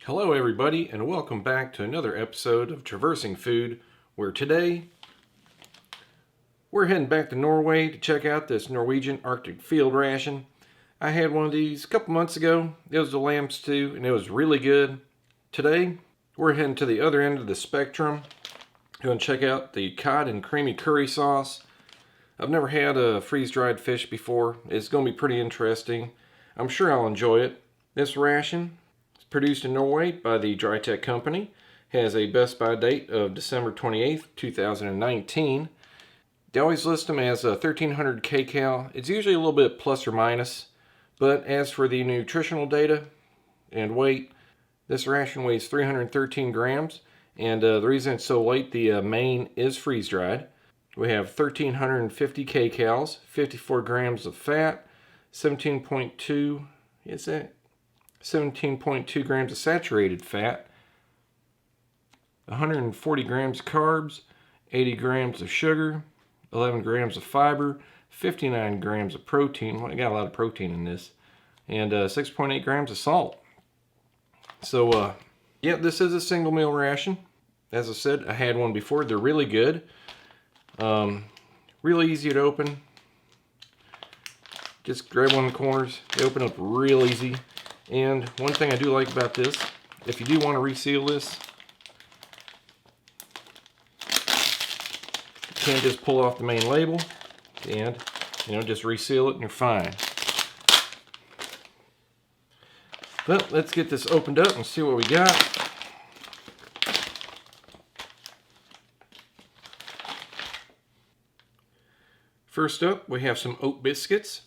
Hello everybody and welcome back to another episode of Traversing Food, where today we're heading back to Norway to check out this Norwegian Arctic field ration. I had one of these a couple months ago. It was a lamb stew and it was really good. Today we're heading to the other end of the spectrum. Going to check out the cod and creamy curry sauce. I've never had a freeze-dried fish before. It's going to be pretty interesting. I'm sure I'll enjoy it. This ration, produced in Norway by the Dry Tech Company, has a best by date of December 28th, 2019. They always list them as 1300 kcal. It's usually a little bit plus or minus, but as for the nutritional data and weight, this ration weighs 313 grams, and the reason it's so light, the main is freeze-dried. We have 1350 kcals, 54 grams of fat, 17.2 grams of saturated fat, 140 grams of carbs, 80 grams of sugar, 11 grams of fiber, 59 grams of protein. Well, I got a lot of protein in this, and 6.8 grams of salt. So, yeah, this is a single meal ration. As I said, I had one before. They're really good. Really easy to open. Just grab one of the corners. They open up real easy. And one thing I do like about this, if you do want to reseal this, you can just pull off the main label and, just reseal it and you're fine. But let's get this opened up and see what we got. First up, we have some oat biscuits.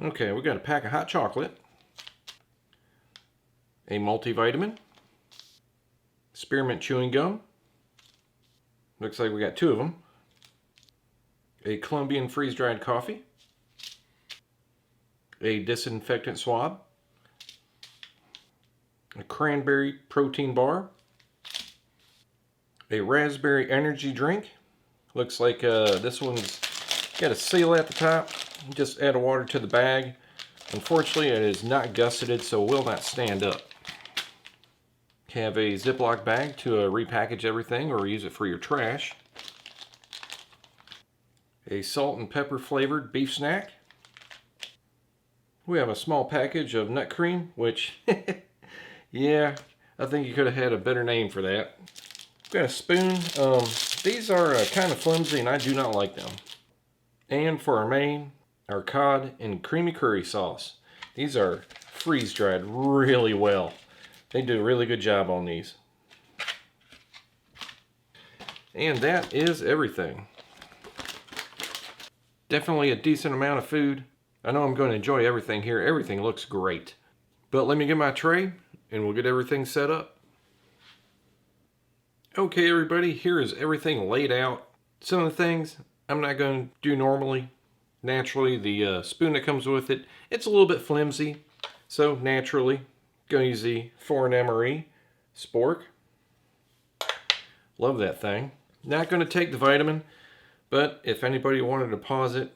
Okay, we got a pack of hot chocolate, a multivitamin, spearmint chewing gum. Looks like we got two of them. A Colombian freeze-dried coffee, a disinfectant swab, a cranberry protein bar, a raspberry energy drink. Looks like this one's got a seal at the top. Just add water to the bag. Unfortunately, it is not gusseted, so it will not stand up. Have a Ziploc bag to repackage everything or use it for your trash. A salt and pepper flavored beef snack. We have a small package of nut cream, which, yeah, I think you could have had a better name for that. Got a spoon. These are kind of flimsy and I do not like them. And for our main, our cod and creamy curry sauce. These are freeze-dried really well. They do a really good job on these. And that is everything. Definitely a decent amount of food. I know I'm going to enjoy everything here. Everything looks great. But let me get my tray and we'll get everything set up. Okay everybody, here is everything laid out. Some of the things I'm not going to do normally. Naturally, the spoon that comes with it, it's a little bit flimsy. So naturally, going to use the foreign MRE spork. Love that thing. Not going to take the vitamin, but if anybody wanted to pause it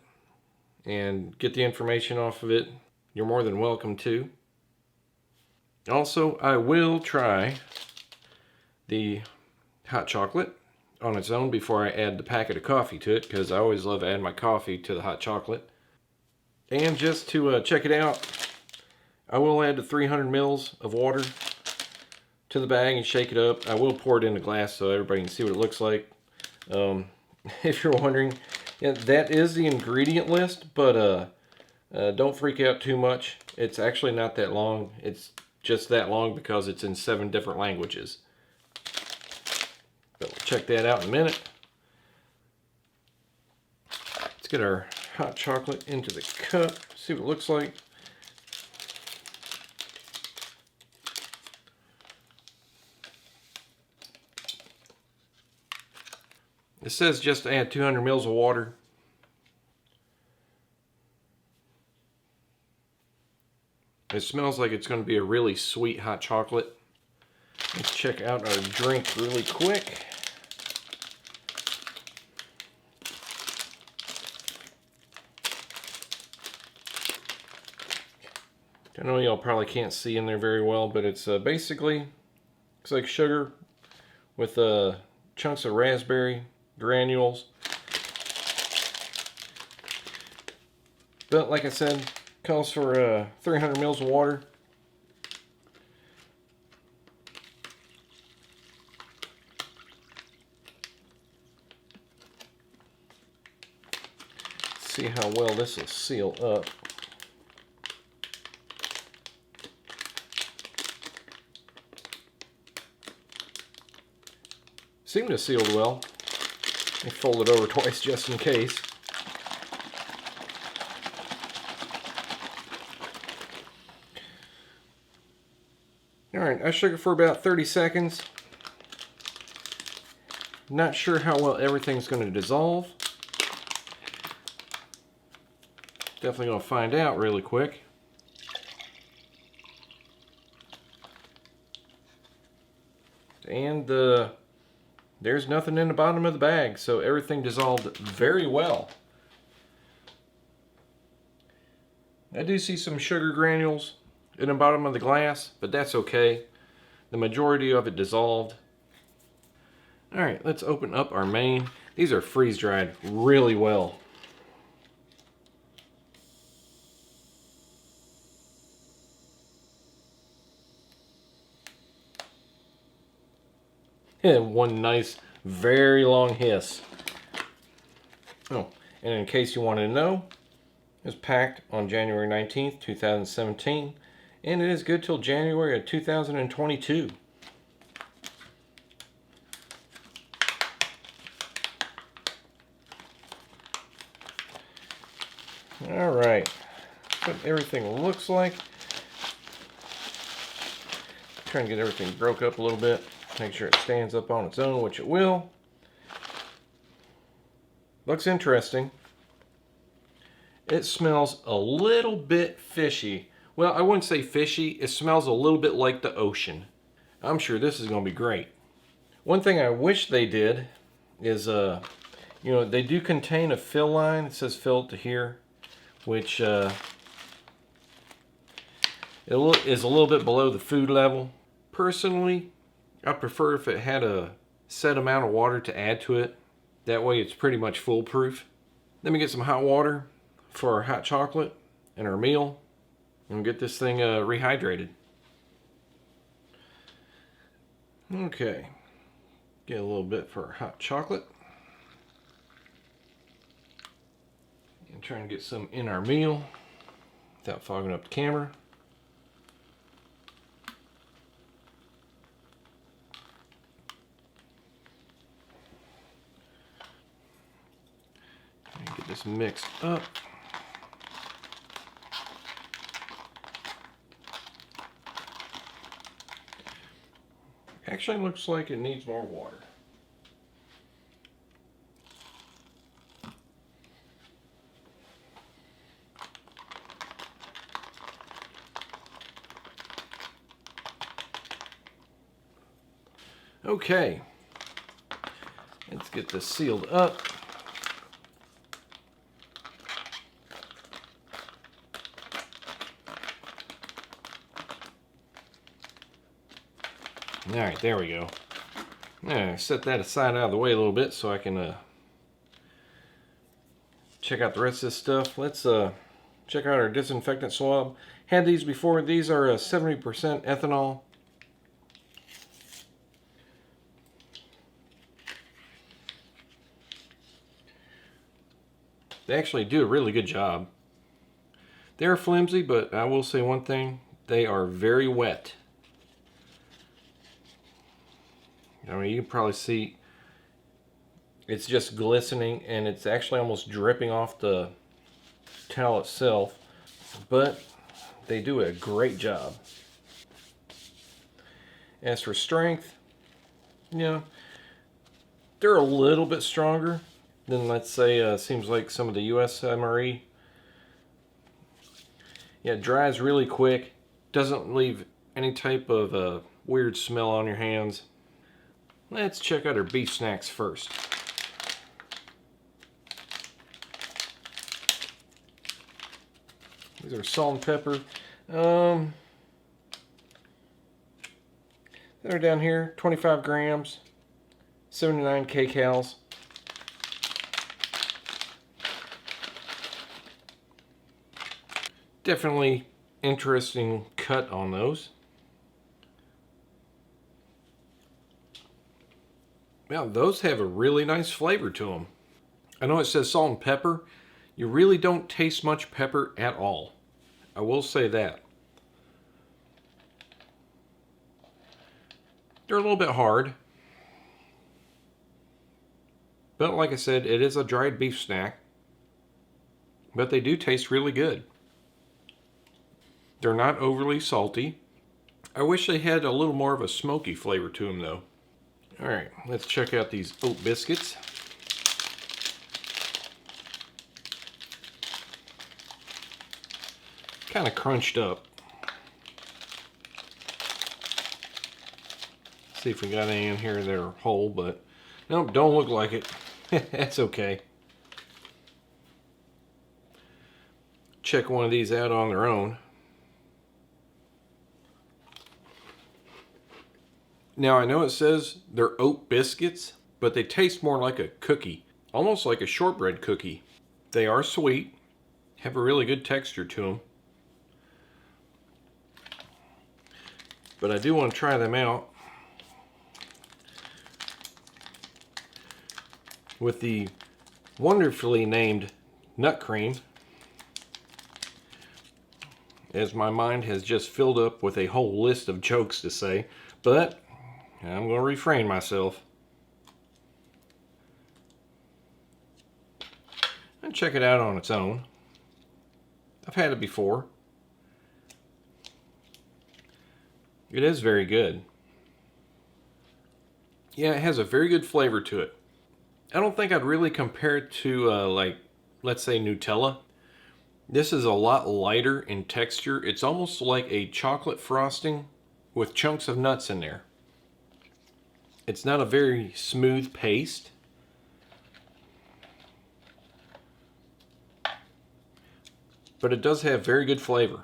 and get the information off of it, you're more than welcome to. Also, I will try the hot chocolate on its own before I add the packet of coffee to it, because I always love adding my coffee to the hot chocolate. And just to check it out, I will add the 300 mils of water to the bag and shake it up. I will pour it in a glass so everybody can see what it looks like. If you're wondering, yeah, that is the ingredient list, but don't freak out too much. It's actually not that long. It's just that long because it's in 7 different languages. But we'll check that out in a minute. Let's get our hot chocolate into the cup, see what it looks like. It says just to add 200 mils of water. It smells like it's going to be a really sweet hot chocolate. Let's check out our drink really quick. I know y'all probably can't see in there very well, but it's basically looks like sugar with chunks of raspberry granules. But like I said, calls for 300 mils of water. See how well this will seal up. Seemed to seal well. I fold it over twice just in case. Alright, I shook it for about 30 seconds. Not sure how well everything's going to dissolve. Definitely going to find out really quick. And there's nothing in the bottom of the bag, so everything dissolved very well. I do see some sugar granules in the bottom of the glass, but that's okay. The majority of it dissolved. Alright, let's open up our main. These are freeze dried really well. And one nice, very long hiss. Oh, and in case you wanted to know, it was packed on January 19th, 2017, and it is good till January of 2022. Alright, what everything looks like. Try and get everything broke up a little bit. Make sure it stands up on its own, which it will. Looks interesting. It smells a little bit fishy. Well, I wouldn't say fishy. It smells a little bit like the ocean. I'm sure this is going to be great. One thing I wish they did is, you know, they do contain a fill line. It says fill to here, which it is a little bit below the food level. Personally, I prefer if it had a set amount of water to add to it. That way it's pretty much foolproof. Let me get some hot water for our hot chocolate and our meal, and we'll get this thing rehydrated. Okay, get a little bit for our hot chocolate. And try and get some in our meal without fogging up the camera. Get this mixed up. Actually looks like it needs more water. Okay, let's get this sealed up. Alright, there we go. Set that aside out of the way a little bit so I can check out the rest of this stuff. Let's check out our disinfectant swab. Had these before. These are 70% ethanol. They actually do a really good job. They're flimsy, but I will say one thing. They are very wet. I mean, you can probably see it's just glistening, and it's actually almost dripping off the towel itself, but they do a great job. As for strength, you know, they're a little bit stronger than, let's say, seems like some of the US MRE. Yeah, it dries really quick, doesn't leave any type of weird smell on your hands. Let's check out our beef snacks first. These are salt and pepper. They're down here, 25 grams, 79 kcals. Definitely interesting cut on those. Now, those have a really nice flavor to them. I know it says salt and pepper. You really don't taste much pepper at all. I will say that. They're a little bit hard. But like I said, it is a dried beef snack. But they do taste really good. They're not overly salty. I wish they had a little more of a smoky flavor to them though. Alright, let's check out these oat biscuits. Kind of crunched up. See if we got any in here that are whole, but nope, don't look like it. That's okay. Check one of these out on their own. Now I know it says they're oat biscuits, but they taste more like a cookie, almost like a shortbread cookie. They are sweet, have a really good texture to them. But I do want to try them out with the wonderfully named nut cream, as my mind has just filled up with a whole list of jokes to say, but I'm going to refrain myself. And check it out on its own. I've had it before. It is very good. Yeah, it has a very good flavor to it. I don't think I'd really compare it to, like, let's say Nutella. This is a lot lighter in texture. It's almost like a chocolate frosting with chunks of nuts in there. It's not a very smooth paste. But it does have very good flavor.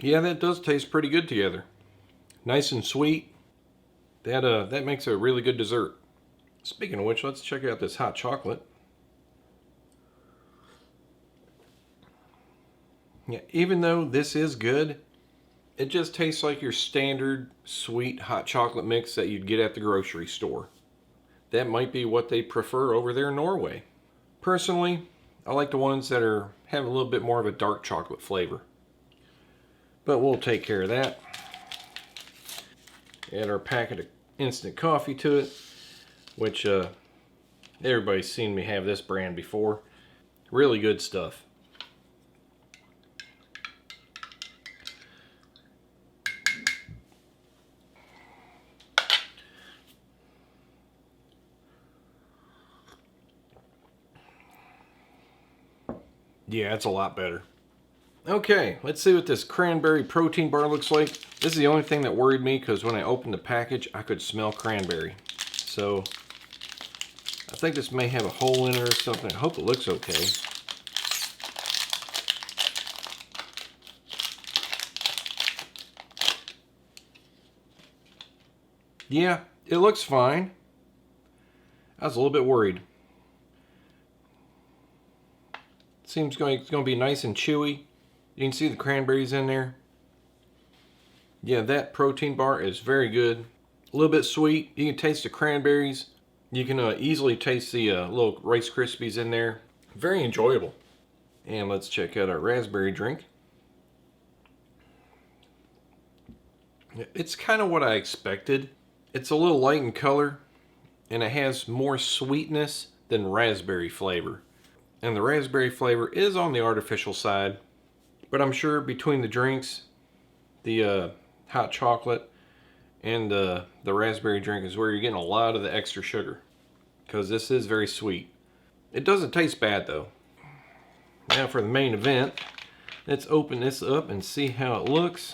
Yeah, that does taste pretty good together. Nice and sweet. That makes a really good dessert. Speaking of which, let's check out this hot chocolate. Yeah, even though this is good, it just tastes like your standard sweet hot chocolate mix that you'd get at the grocery store. That might be what they prefer over there in Norway. Personally, I like the ones that have a little bit more of a dark chocolate flavor. But we'll take care of that. Add our packet of instant coffee to it, which everybody's seen me have this brand before. Really good stuff. Yeah, it's a lot better. Okay, let's see what this cranberry protein bar looks like. This is the only thing that worried me because when I opened the package, I could smell cranberry. So, I think this may have a hole in it or something. I hope it looks okay. Yeah, it looks fine. I was a little bit worried. Seems it's going to be nice and chewy. You can see the cranberries in there. Yeah, that protein bar is very good. A little bit sweet. You can taste the cranberries. You can easily taste the little Rice Krispies in there. Very enjoyable. And let's check out our raspberry drink. It's kind of what I expected. It's a little light in color, and it has more sweetness than raspberry flavor. And the raspberry flavor is on the artificial side. But I'm sure between the drinks, the hot chocolate, and the raspberry drink is where you're getting a lot of the extra sugar. Because this is very sweet. It doesn't taste bad though. Now for the main event, let's open this up and see how it looks.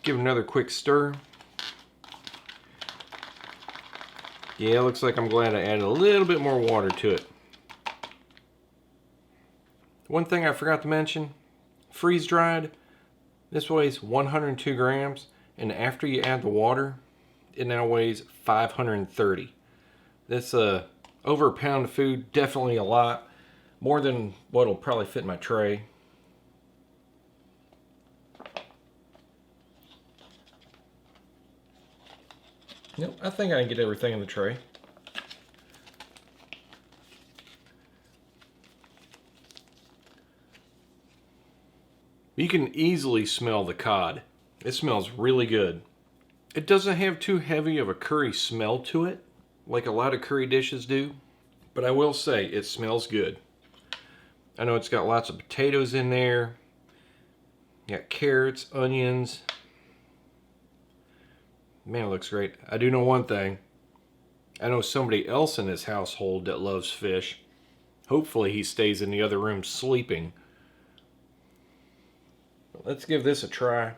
Give it another quick stir. Yeah, it looks like I'm glad I added a little bit more water to it. One thing I forgot to mention, freeze dried. This weighs 102 grams, and after you add the water, it now weighs 530. This over a pound of food, definitely a lot. More than what'll probably fit in my tray. Nope, I think I can get everything in the tray. You can easily smell the cod. It smells really good. It doesn't have too heavy of a curry smell to it, like a lot of curry dishes do, but I will say it smells good. I know it's got lots of potatoes in there. You got carrots, onions. Man, it looks great. I do know one thing. I know somebody else in this household that loves fish. Hopefully he stays in the other room sleeping. Let's give this a try.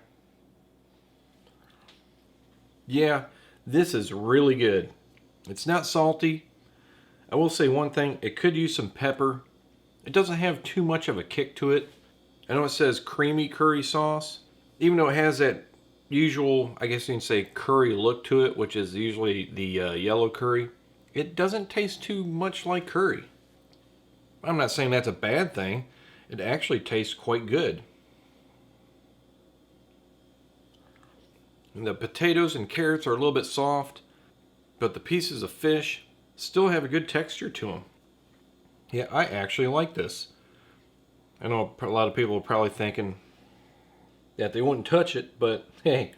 Yeah, this is really good. It's not salty. I will say one thing, it could use some pepper. It doesn't have too much of a kick to it. I know it says creamy curry sauce. Even though it has that usual, I guess you can say, curry look to it, which is usually the yellow curry, it doesn't taste too much like curry. I'm not saying that's a bad thing. It actually tastes quite good. And the potatoes and carrots are a little bit soft, but the pieces of fish still have a good texture to them. Yeah, I actually like this. I know a lot of people are probably thinking that they wouldn't touch it, but hey,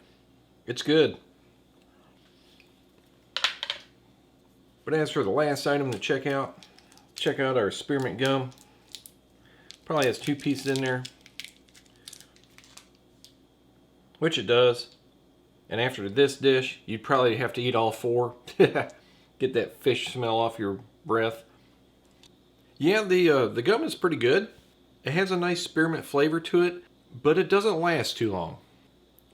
it's good. But as for the last item to check out our spearmint gum. Probably has 2 pieces in there, which it does. And after this dish, you'd probably have to eat all 4. Get that fish smell off your breath. Yeah, the gum is pretty good. It has a nice spearmint flavor to it, but it doesn't last too long.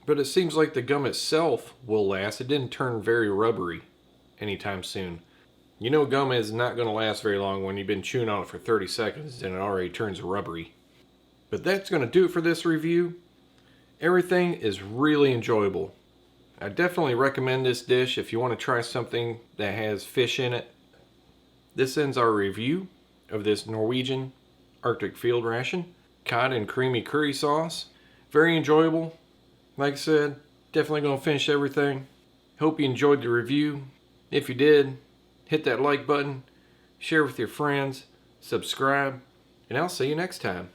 But it seems like the gum itself will last. It didn't turn very rubbery anytime soon. You know gum is not going to last very long when you've been chewing on it for 30 seconds and it already turns rubbery. But that's going to do it for this review. Everything is really enjoyable. I definitely recommend this dish if you want to try something that has fish in it. This ends our review of this Norwegian Arctic field ration. Cod and creamy curry sauce. Very enjoyable. Like I said, definitely going to finish everything. Hope you enjoyed the review. If you did, hit that like button, share with your friends, subscribe, and I'll see you next time.